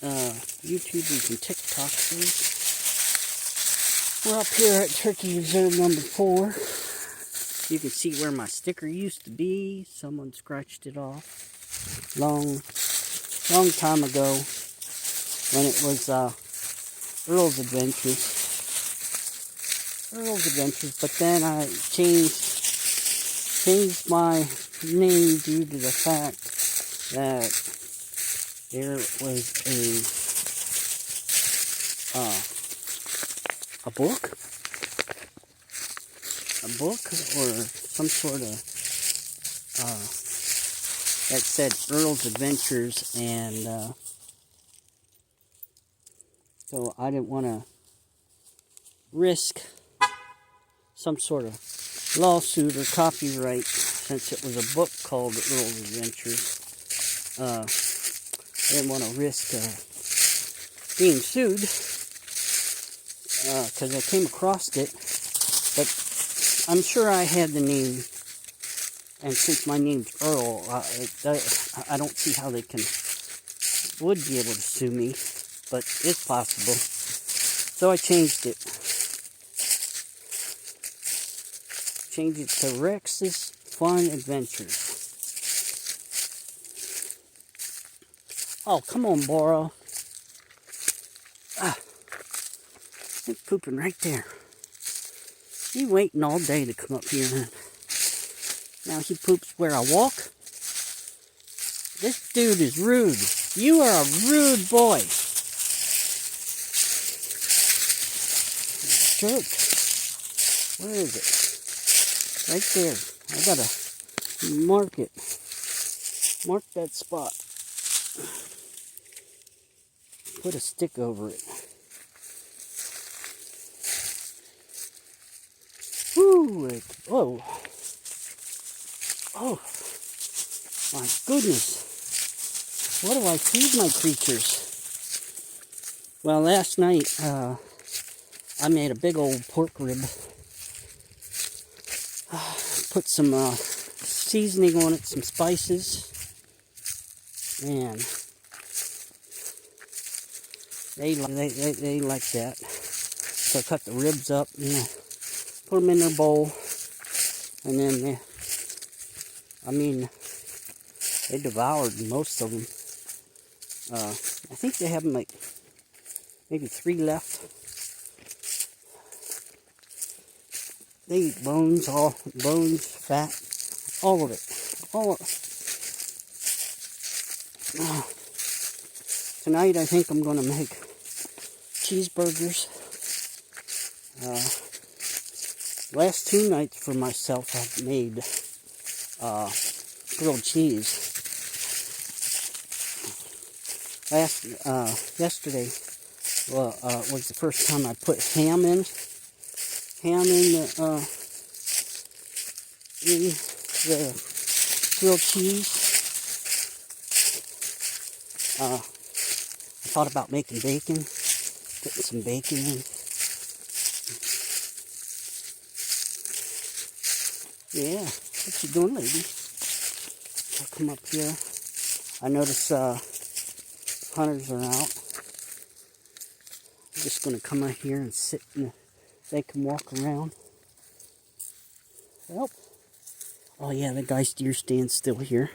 YouTubers and TikTokers. We're up here at Turkey Reserve number 4. You can see where my sticker used to be. Someone scratched it off. Long time ago when it was Earl's Adventures. But then I changed my name due to the fact that there was a book or some sort of that said Earl's Adventures, and so I didn't want to risk some sort of lawsuit or copyright since it was a book called Earl's Adventures. I didn't want to risk being sued because I came across it, but I'm sure I had the name, and since my name's Earl, I don't see how they would be able to sue me, but it's possible. So I changed it. Changed it to Rex's Fun Adventures. Oh, come on, Boro. It's pooping right there. He waiting all day to come up here. Now he poops where I walk. This dude is rude. You are a rude boy. Jerk. Where is it? Right there. I gotta mark it. Mark that spot. Put a stick over it. Woo! Oh. Oh. My goodness. What do I feed my creatures? Well, last night, I made a big old pork rib. Put some seasoning on it, some spices, and they like that. So I cut the ribs up and put them in their bowl, and then they devoured most of them. I think they have like maybe 3 left. They eat bones, fat, all of it. Tonight I think I'm going to make cheeseburgers. Last 2 nights for myself I've made grilled cheese. Yesterday was the first time I put ham in the grilled cheese. I thought about making bacon, putting some bacon in. Yeah, what you doing, lady? I'll come up here. I notice hunters are out. I'm just going to come out here and sit and they can walk around. Well, oh yeah, the guy's deer stand's still here.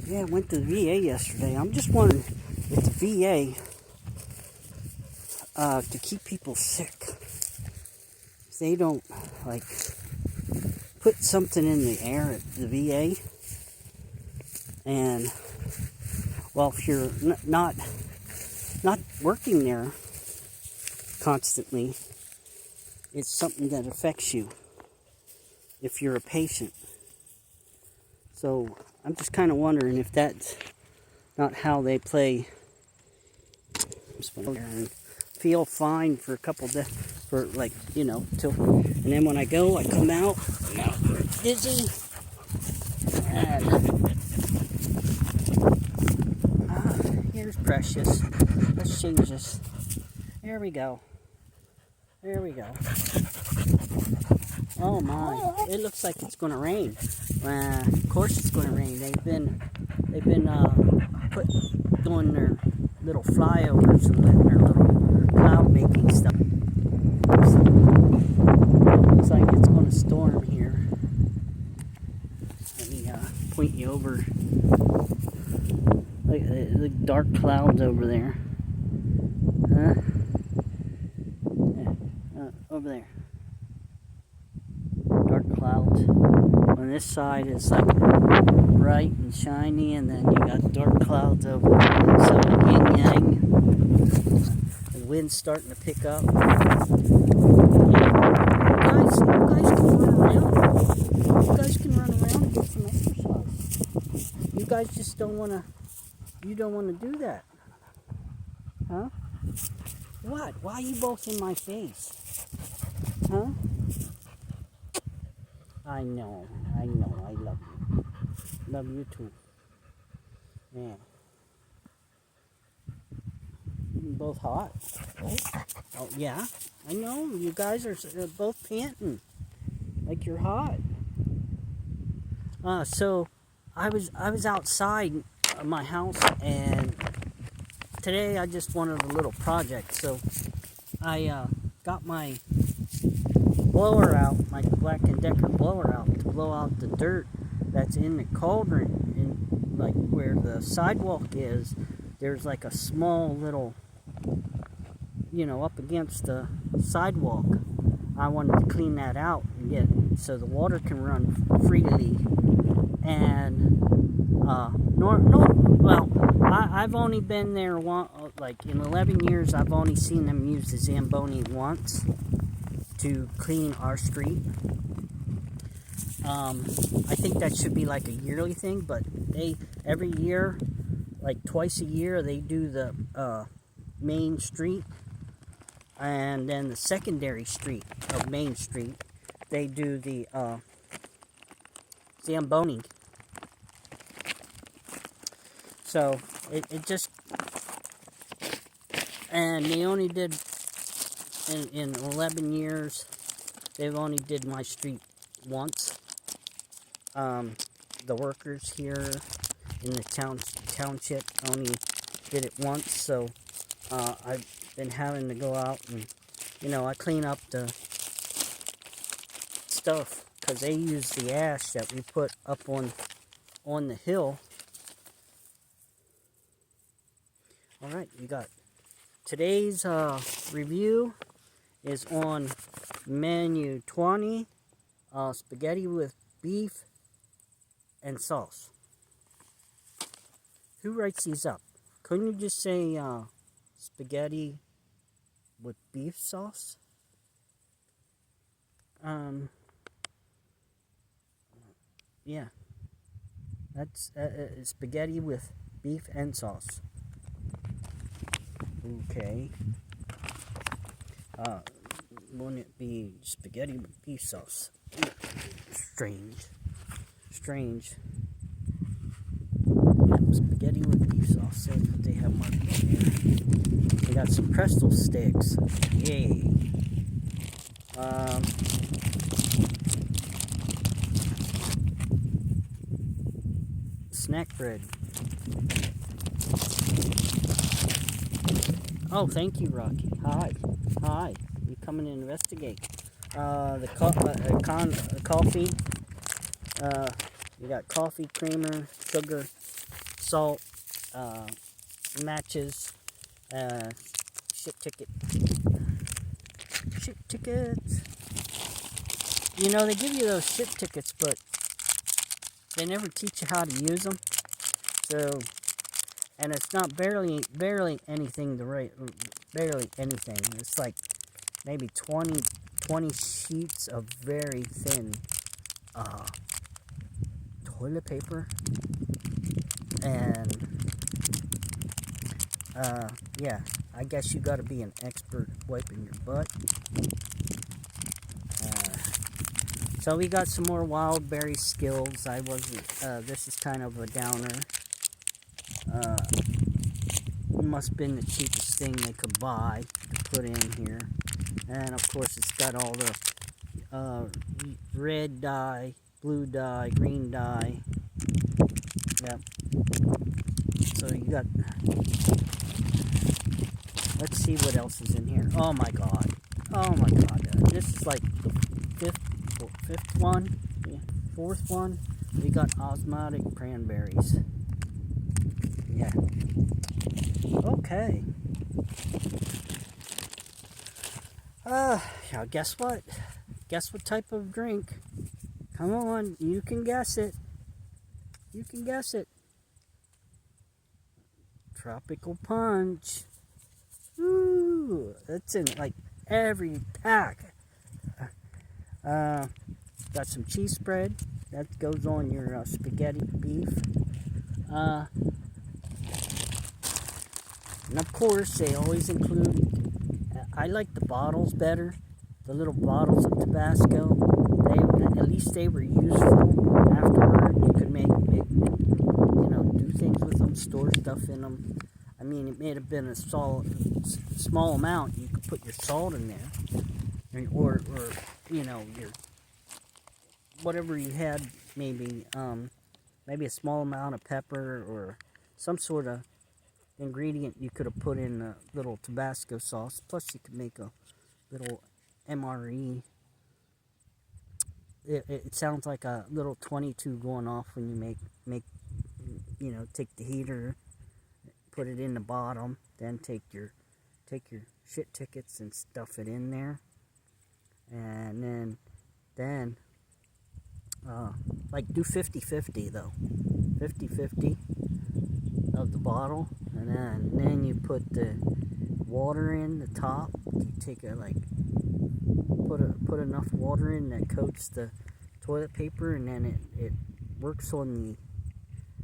Yeah, I went to the VA yesterday. I'm just wondering if the VA, to keep people sick, they don't, like, put something in the air at the VA. And, well, if you're not working there constantly, it's something that affects you if you're a patient. So I'm just kind of wondering if that's not how they play. And feel fine for a couple days, for like, till, and then when I go, I come out, dizzy, and here's Precious. Let's change this. There we go. Oh my! It looks like it's gonna rain. Of course it's gonna rain. They've been doing their little flyovers and letting their little cloud making stuff. So, looks like it's gonna storm here. Let me point you over. Look, dark clouds over there. Huh? Yeah, over there. Dark clouds. On this side it's like bright and shiny, and then you got dark clouds over there. So yin yang. The wind's starting to pick up. Yeah. You guys can run around. You guys can run around and get some exercise. You guys just don't wanna. You don't want to do that, huh? What? Why are you both in my face? Huh? I know, I love you. Love you too. Yeah. You're both hot. Oh, yeah, I know. You guys are both panting like you're hot. So I was outside my house, and today I just wanted a little project, so I got my blower out, my Black & Decker blower out, to blow out the dirt that's in the cauldron, and like where the sidewalk is, there's like a small little, up against the sidewalk. I wanted to clean that out and get so the water can run freely. And I've only been there like in 11 years. I've only seen them use the Zamboni once to clean our street. I think that should be like a yearly thing, but every year, like twice a year, they do the main street, and then the secondary street of Main Street, they do the Zamboni. So it just, and they only did in 11 years, they've only did my street once. The workers here in the township only did it once, so I've been having to go out and I clean up the stuff, because they use the ash that we put up on the hill. Alright, you got today's review is on menu 20, spaghetti with beef and sauce. Who writes these up? Couldn't you just say spaghetti with beef sauce? Yeah, that's spaghetti with beef and sauce. Okay. Wouldn't it be spaghetti with beef sauce? Strange. Yep, spaghetti with beef sauce. That's what they have marked on there. They got some pretzel sticks. Yay. Snack bread. Oh, thank you, Rocky. Hi. You coming to investigate? The coffee. You got coffee, creamer, sugar, salt, matches, ship tickets. They give you those ship tickets, but they never teach you how to use them. So, and it's not barely anything barely anything. It's like maybe 20 sheets of very thin toilet paper. And yeah, I guess you got to be an expert wiping your butt. So we got some more wild berry skills. This is kind of a downer. It must have been the cheapest thing they could buy to put in here. And of course it's got all the red dye, blue dye, green dye. Yep. So you got, let's see what else is in here. Oh my god. Oh my god. This is like the fifth one, fourth one. We got osmotic cranberries. Yeah. Okay. Yeah, guess what? Guess what type of drink? Come on, you can guess it. You can guess it. Tropical punch. Ooh, it's in like every pack. Got some cheese spread. That goes on your spaghetti beef. And of course, they always include, I like the bottles better. The little bottles of Tabasco. At least they were useful afterward. You could make do things with them, store stuff in them. I mean, it may have been a small amount. You could put your salt in there, or your whatever you had, maybe a small amount of pepper or some sort of ingredient you could have put in a little Tabasco sauce. Plus, you could make a little MRE. It sounds like a little 22 going off when you take the heater, put it in the bottom, then take your shit tickets and stuff it in there, and then like do 50-50 though, 50-50 of the bottle, and then you put the water in the top. You take put enough water in that coats the toilet paper, and then it works on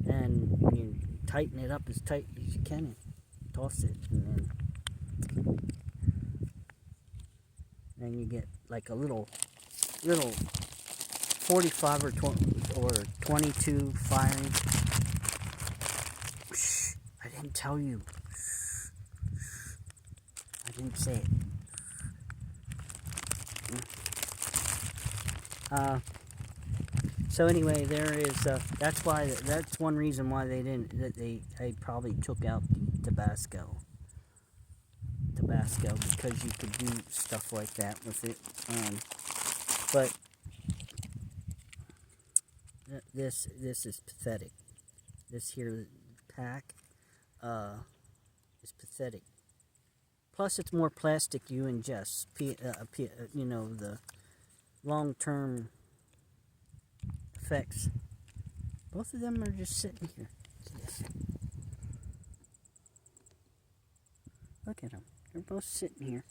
and you tighten it up as tight as you can and toss it, and then you get like a little 45 or 22 firing. Shh, I didn't tell you. I didn't say it. So anyway, there is. That's one reason why they probably took out the Tabasco, because you could do stuff like that with it. But this is pathetic. This here pack is pathetic. Plus, it's more plastic you ingest. The long-term effects. Both of them are just sitting here. Look at them. They're both sitting here.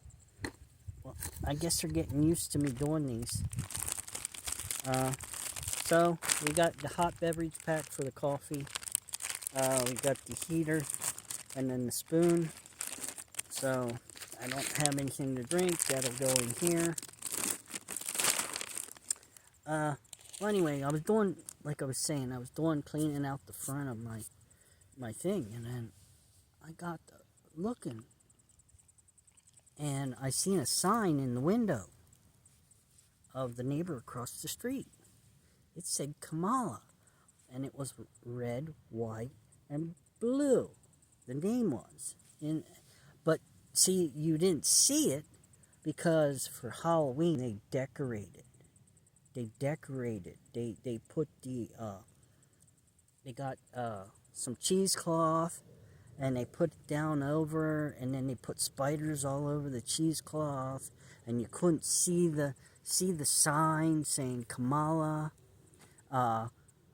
Well, I guess they're getting used to me doing these. So, we got the hot beverage pack for the coffee. We got the heater and then the spoon. So, I don't have anything to drink. That'll go in here. Well, anyway, I was doing cleaning out the front of my thing, and then I got looking, and I seen a sign in the window of the neighbor across the street. It said Kamala, and it was red, white, and blue. The name was. But see, you didn't see it because for Halloween they decorated. They put they got some cheesecloth, and they put it down over, and then they put spiders all over the cheesecloth, and you couldn't see the sign saying Kamala. I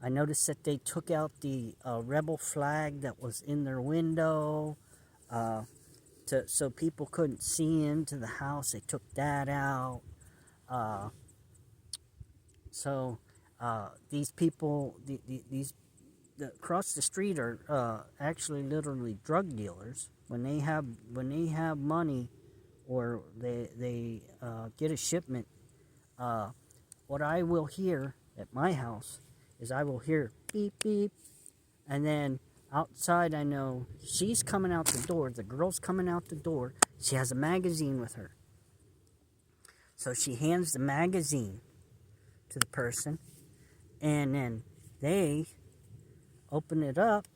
noticed that they took out the rebel flag that was in their window, so people couldn't see into the house. They took that out. So these people, these across the street are actually literally drug dealers. When they have money, or they get a shipment, what I will hear at my house is I will hear beep beep, and then outside I know she's coming out the door. The girl's coming out the door. She has a magazine with her. So she hands the magazine to the person, and then they open it up.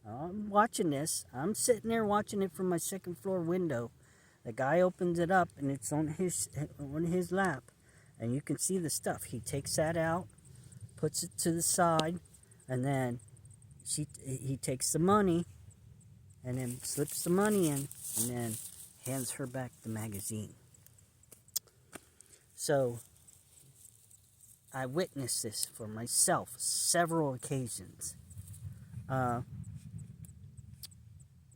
I'm watching this. I'm sitting there watching it from my second floor window. The guy opens it up, and it's on his lap, and you can see the stuff. He takes that out, puts it to the side, and then he takes the money, and then slips the money in, and then hands her back the magazine. So I witnessed this for myself several occasions.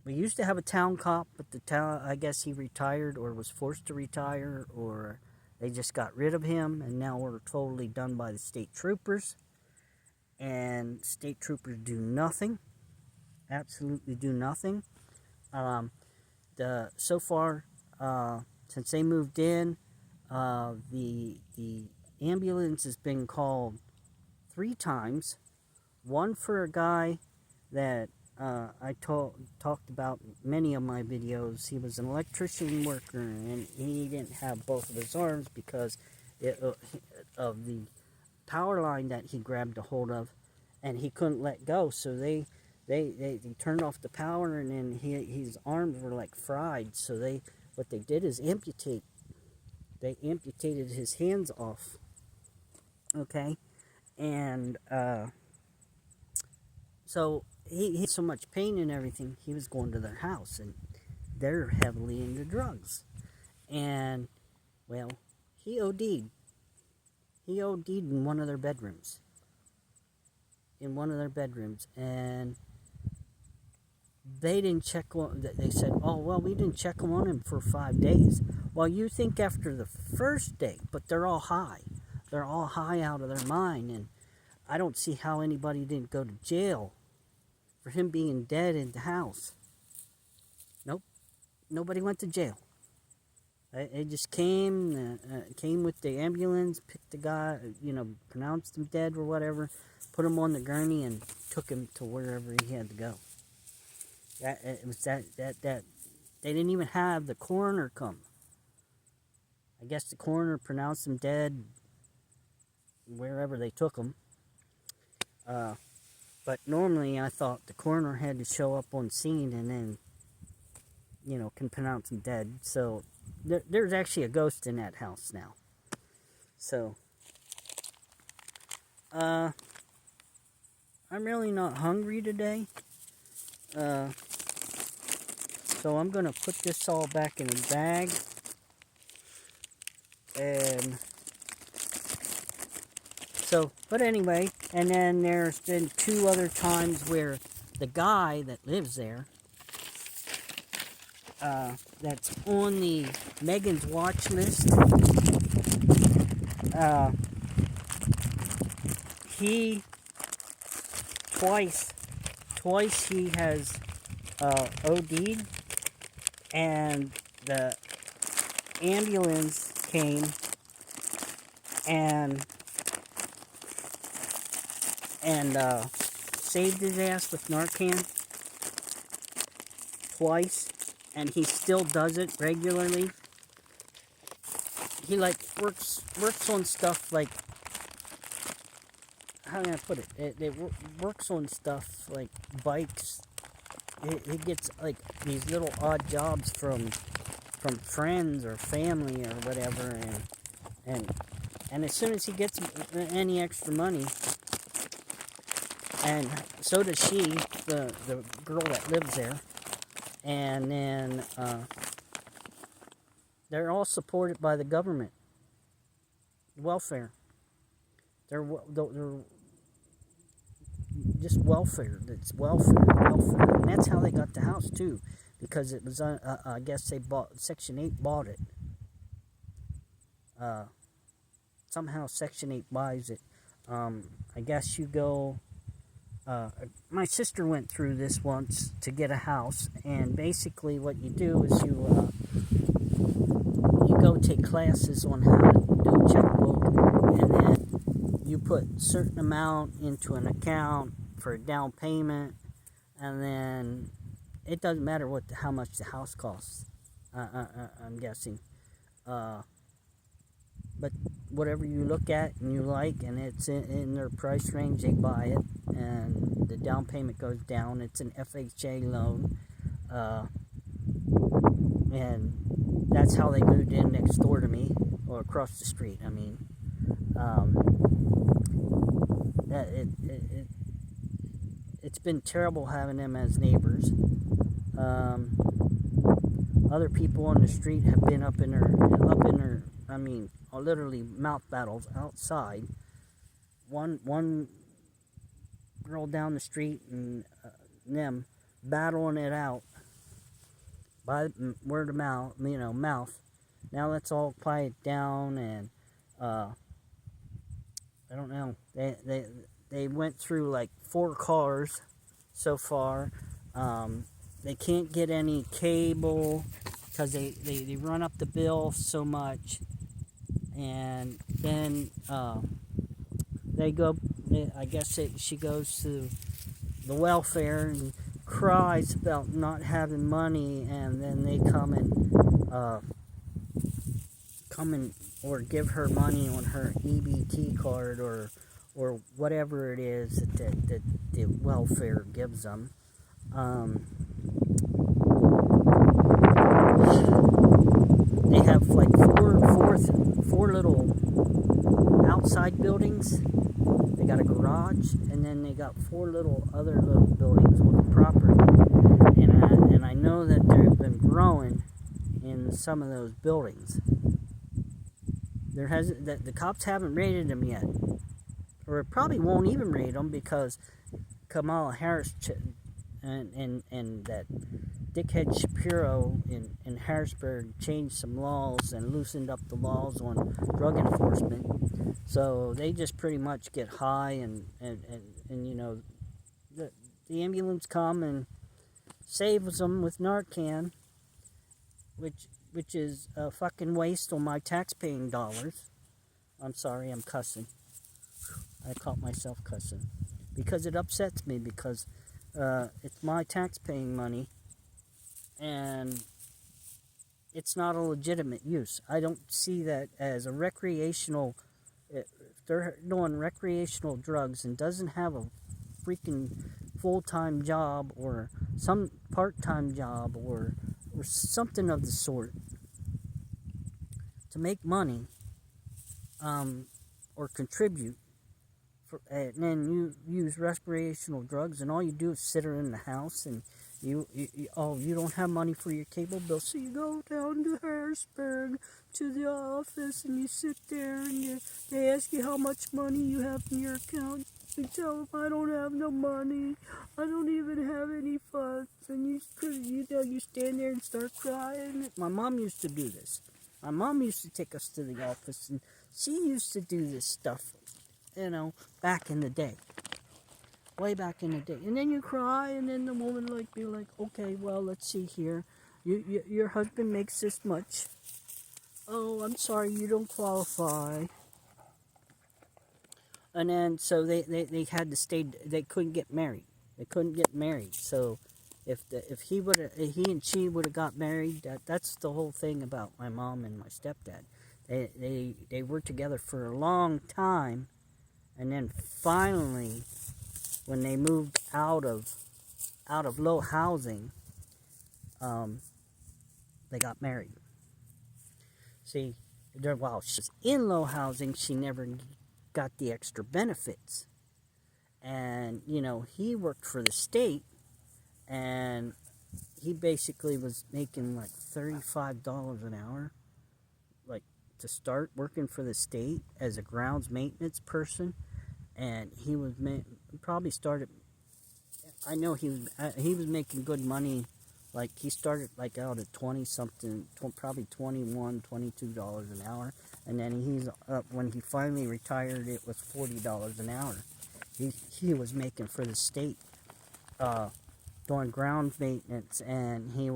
We used to have a town cop, but the town, I guess he retired or was forced to retire, or they just got rid of him, and now we're totally done by the state troopers. And state troopers do nothing, absolutely do nothing. So far, since they moved in, the ambulance has been called 3 times. One for a guy that I talked about many of my videos. He was an electrician worker, and he didn't have both of his arms because of the power line that he grabbed a hold of, and he couldn't let go. So they turned off the power, and then his arms were like fried. So what they did is amputate. They amputated his hands off. Okay, and so he had so much pain and everything, he was going to their house, and they're heavily into drugs. And, well, he OD'd. He OD'd in one of their bedrooms. And they didn't check on, they said, oh, well, we didn't check on him for 5 days. Well, you think after the first day, but they're all high. They're all high out of their mind, and I don't see how anybody didn't go to jail for him being dead in the house. Nope. Nobody went to jail. They just came with the ambulance, picked the guy, pronounced him dead or whatever, put him on the gurney, and took him to wherever he had to go. They didn't even have the coroner come. I guess the coroner pronounced him dead wherever they took him. But normally I thought the coroner had to show up on scene and then, can pronounce him dead. So there's actually a ghost in that house now. So, I'm really not hungry today. So I'm going to put this all back in a bag. And so, but anyway, and then there's been 2 other times where the guy that lives there, that's on the Megan's watch list, he twice he has OD'd, and the ambulance came and saved his ass with Narcan twice, and he still does it regularly. He works on stuff like, how can I put it? It works on stuff like bikes. He gets these little odd jobs from friends or family or whatever, and as soon as he gets any extra money, and so does she, the girl that lives there, and then they're all supported by the government, welfare. They're just welfare. It's welfare. And that's how they got the house too, because it was I guess they Section 8 bought it. Somehow Section 8 buys it. I guess you go. My sister went through this once to get a house, and basically what you do is you go take classes on how to do a checkbook, and then you put a certain amount into an account for a down payment, and then it doesn't matter how much the house costs. I'm guessing. but whatever you look at and you like, and it's in their price range, they buy it, and the down payment goes down. It's an FHA loan, and that's how they moved in next door to me, or across the street. I mean, it's been terrible having them as neighbors. Other people on the street have been up in their, I mean, literally mouth battles outside. One girl down the street and them battling it out by word of mouth, mouth. Now let's all quiet down, and I don't know. They went through like 4 cars so far. They can't get any cable because they run up the bill so much, and then she goes to the welfare and cries about not having money, and then they come and or give her money on her EBT card or whatever it is that the welfare gives them. They have like four little outside buildings. They got a garage, and then they got 4 other little buildings on the property. And I know that they've been growing in some of those buildings. The cops haven't raided them yet, or probably won't even raid them, because Kamala Harris and that dickhead Shapiro in Harrisburg changed some laws and loosened up the laws on drug enforcement. So they just pretty much get high, and the ambulance come and saves them with Narcan, which is a fucking waste on my tax-paying dollars. I'm sorry, I'm cussing. I caught myself cussing because it upsets me, because it's my tax-paying money, and it's not a legitimate use. I don't see that as a recreational. If they're doing recreational drugs and doesn't have a freaking full-time job or some part-time job or something of the sort to make money, or contribute, and then you use recreational drugs, and all you do is sit her in the house, and you don't have money for your cable bill, so you go down to Harrisburg to the office, and you sit there, and they ask you how much money you have in your account. You tell them, I don't have no money, I don't even have any funds, and you stand there and start crying. My mom used to do this. My mom used to take us to the office, and she used to do this stuff, back in the day. Way back in the day. And then you cry, and then the woman be like, okay, well, let's see here. Your husband makes this much. Oh, I'm sorry, you don't qualify. And then, so they had to stay, they couldn't get married. They couldn't get married. So if he and she would have got married, that's the whole thing about my mom and my stepdad. They were together for a long time, and then finally, when they moved out of low housing, they got married. See, while she was in low housing, she never got the extra benefits. And, he worked for the state, and he basically was making like $35 an hour, like, to start working for the state as a grounds maintenance person. And he was probably started, I know he was making good money. Like, he started out at 20 something, probably $21, $22 an hour, and then he's up, when he finally retired, it was $40 an hour. He was making for the state, doing grounds maintenance, and he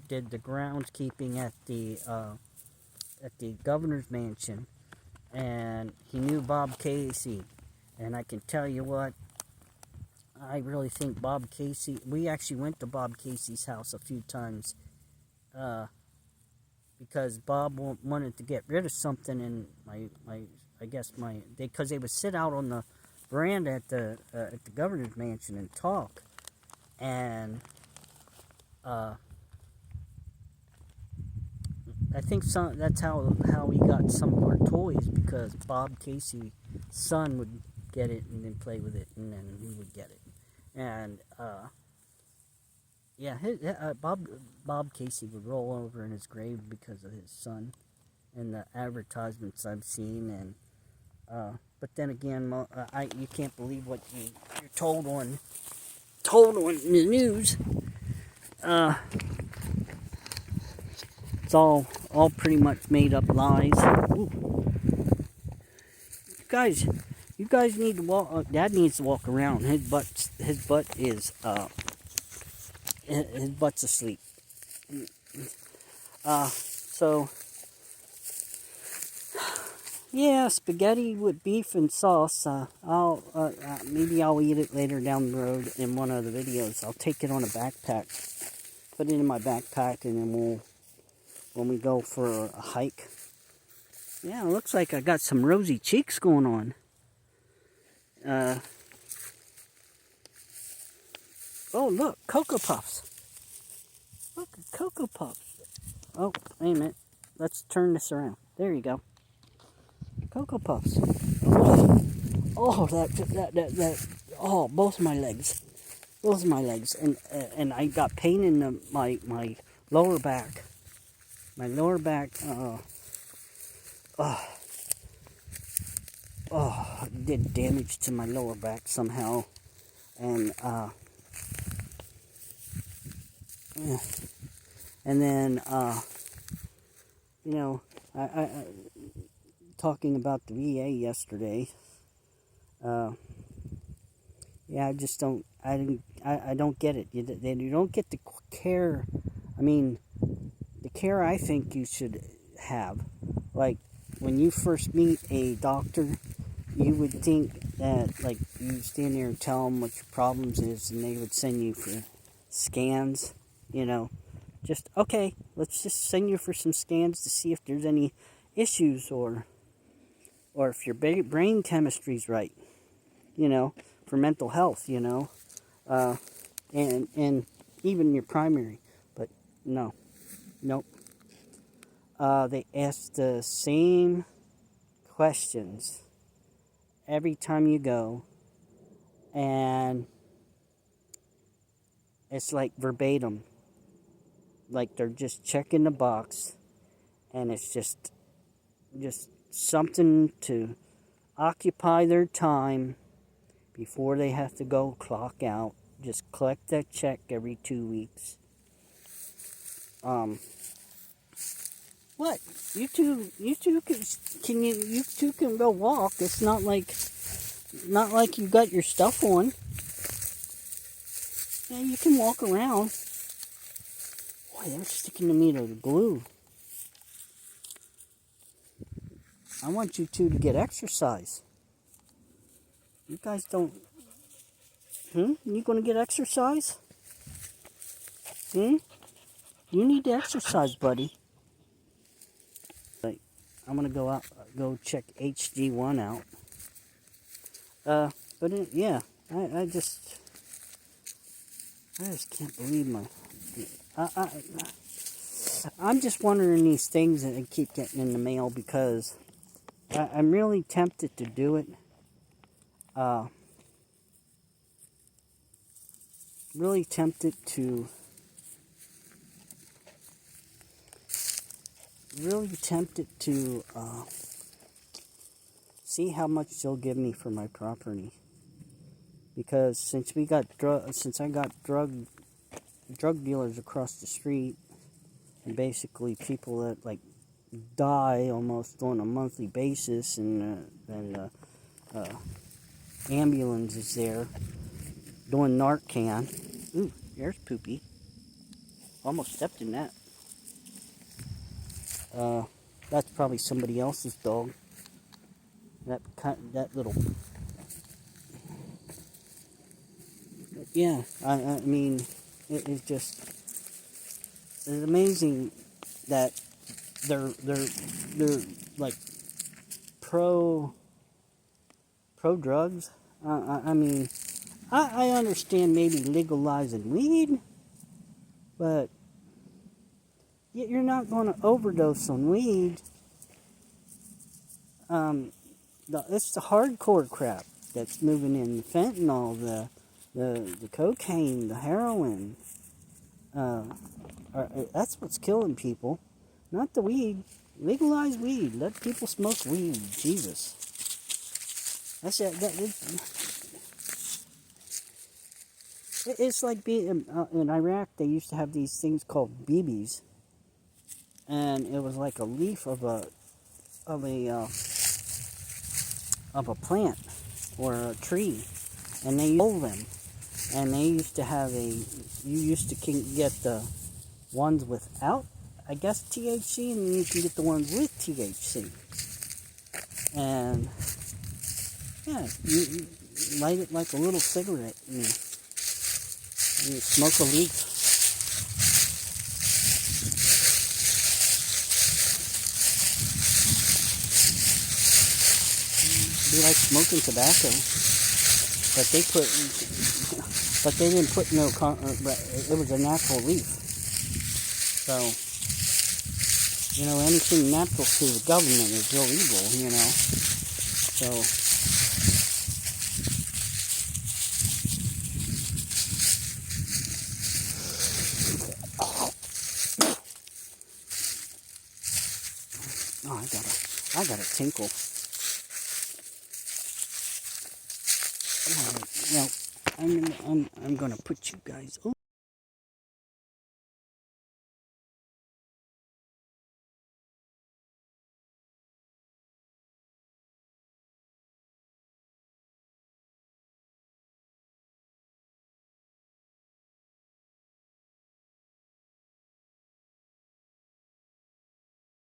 did the groundskeeping at the governor's mansion, and he knew Bob Casey, and I can tell you what. I really think Bob Casey, we actually went to Bob Casey's house a few times, because Bob wanted to get rid of something, and I guess because they would sit out on the veranda at the governor's mansion and talk, and I think that's how we got some of our toys, because Bob Casey's son would get it and then play with it, and then we would get it. And yeah, Bob Casey would roll over in his grave because of his son and the advertisements I've seen. And but then again, you can't believe what you're told on the news. It's all pretty much made up lies. Ooh. You guys need to walk. Dad needs to walk around. His butt's asleep. So yeah, spaghetti with beef and sauce. Maybe I'll eat it later down the road in one of the videos. I'll take it on a backpack, put it in my backpack, and then when we go for a hike. Yeah, it looks like I got some rosy cheeks going on. Oh, look, Cocoa Puffs. Look at Cocoa Puffs. Oh, wait a minute. Let's turn this around. There you go. Cocoa Puffs. Oh, that. Oh, both my legs. Both my legs. And I got pain in my lower back. My lower back. Did damage to my lower back somehow. And and then I talking about the VA yesterday. Yeah, I just don't. I don't get it. You don't get the care. I mean, the care I think you should have. Like when you first meet a doctor, you would think that like you stand there and tell them what your problems is, and they would send you for scans. Just okay. Let's just send you for some scans to see if there's any issues or if your brain chemistry's right. For mental health. And even your primary. But no, nope. They ask the same questions every time you go, and it's like verbatim, like they're just checking the box, and it's just something to occupy their time before they have to go clock out. Just collect that check every 2 weeks. What? You two can go walk. It's not like you got your stuff on. Yeah, you can walk around. Boy, they're sticking to me to the glue. I want you two to get exercise. You guys don't. You gonna get exercise? You need to exercise, buddy. I'm gonna go check HG1 out. Yeah, I just can't believe I'm just wondering these things that I keep getting in the mail, because I'm really tempted to do it. Really tempted to see how much they'll give me for my property, because since I got drug dealers across the street, and basically people that like die almost on a monthly basis, and ambulance is there doing Narcan. Ooh, there's Poopy. Almost stepped in that. That's probably somebody else's dog. That little. Yeah, I mean, it's amazing that they're like pro drugs. I mean, I understand maybe legalizing weed, but you're not going to overdose on weed. It's the hardcore crap that's moving in: the fentanyl, the cocaine, the heroin. That's what's killing people, not the weed. Legalize weed. Let people smoke weed. Jesus. That's it. It's like being in Iraq. They used to have these things called BBs, and it was like a leaf of a plant or a tree, and they roll them. And they used to have you used to get the ones without, I guess, THC, and you can get the ones with THC. And yeah, you light it like a little cigarette, and you smoke a leaf. It'd be like smoking tobacco, but they didn't put no. It was a natural leaf. So, anything natural to the government is illegal. So. Oh, I got a tinkle. I'm gonna put you guys.